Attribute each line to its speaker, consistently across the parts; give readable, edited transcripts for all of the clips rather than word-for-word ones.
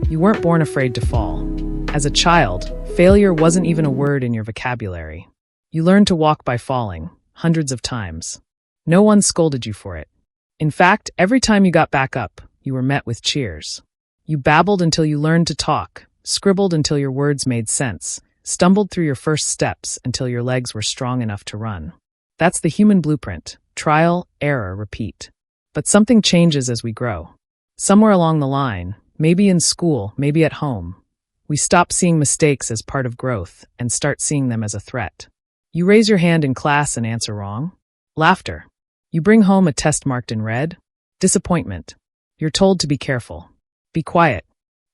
Speaker 1: You weren't born afraid to fall. As a child, failure wasn't even a word in your vocabulary. You learned to walk by falling, hundreds of times. No one scolded you for it. In fact, every time you got back up, you were met with cheers. You babbled until you learned to talk, scribbled until your words made sense, stumbled through your first steps until your legs were strong enough to run. That's the human blueprint: trial, error, repeat. But something changes as we grow. Somewhere along the line, maybe in school, maybe at home, we stop seeing mistakes as part of growth and start seeing them as a threat. You raise your hand in class and answer wrong. Laughter. You bring home a test marked in red. Disappointment. You're told to be careful. Be quiet.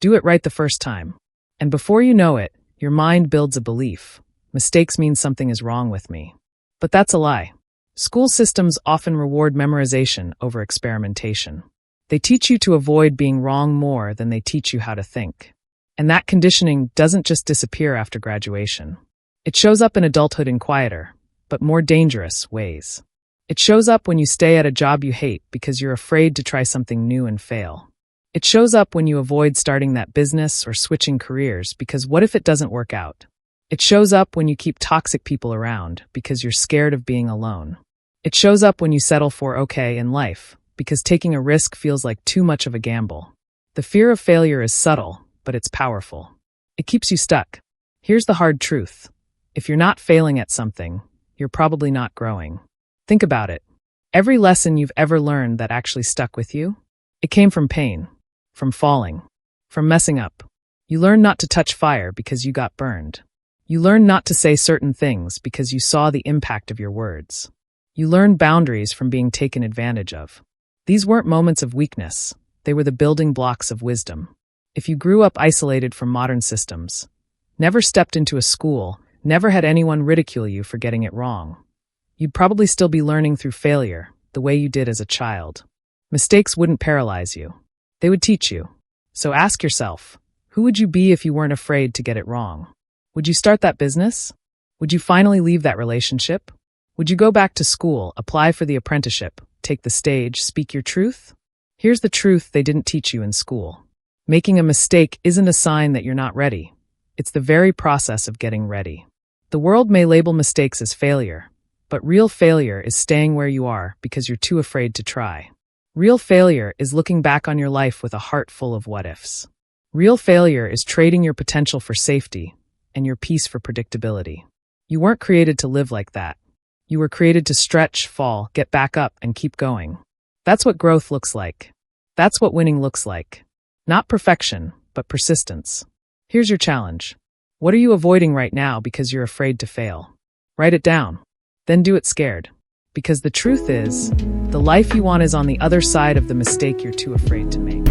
Speaker 1: Do it right the first time. And before you know it, your mind builds a belief. Mistakes mean something is wrong with me. But that's a lie. School systems often reward memorization over experimentation. They teach you to avoid being wrong more than they teach you how to think. And that conditioning doesn't just disappear after graduation. It shows up in adulthood in quieter, but more dangerous ways. It shows up when you stay at a job you hate because you're afraid to try something new and fail. It shows up when you avoid starting that business or switching careers because what if it doesn't work out? It shows up when you keep toxic people around because you're scared of being alone. It shows up when you settle for okay in life because taking a risk feels like too much of a gamble. The fear of failure is subtle, but it's powerful. It keeps you stuck. Here's the hard truth. If you're not failing at something, you're probably not growing. Think about it. Every lesson you've ever learned that actually stuck with you, it came from pain, from falling, from messing up. You learned not to touch fire because you got burned. You learned not to say certain things because you saw the impact of your words. You learned boundaries from being taken advantage of. These weren't moments of weakness. They were the building blocks of wisdom. If you grew up isolated from modern systems, never stepped into a school, never had anyone ridicule you for getting it wrong, you'd probably still be learning through failure, the way you did as a child. Mistakes wouldn't paralyze you. They would teach you. So ask yourself, who would you be if you weren't afraid to get it wrong? Would you start that business? Would you finally leave that relationship? Would you go back to school, apply for the apprenticeship, take the stage, speak your truth? Here's the truth they didn't teach you in school. Making a mistake isn't a sign that you're not ready. It's the very process of getting ready. The world may label mistakes as failure, but real failure is staying where you are because you're too afraid to try. Real failure is looking back on your life with a heart full of what-ifs. Real failure is trading your potential for safety and your peace for predictability. You weren't created to live like that. You were created to stretch, fall, get back up, and keep going. That's what growth looks like. That's what winning looks like. Not perfection, but persistence. Here's your challenge. What are you avoiding right now because you're afraid to fail? Write it down. Then do it scared. Because the truth is, the life you want is on the other side of the mistake you're too afraid to make.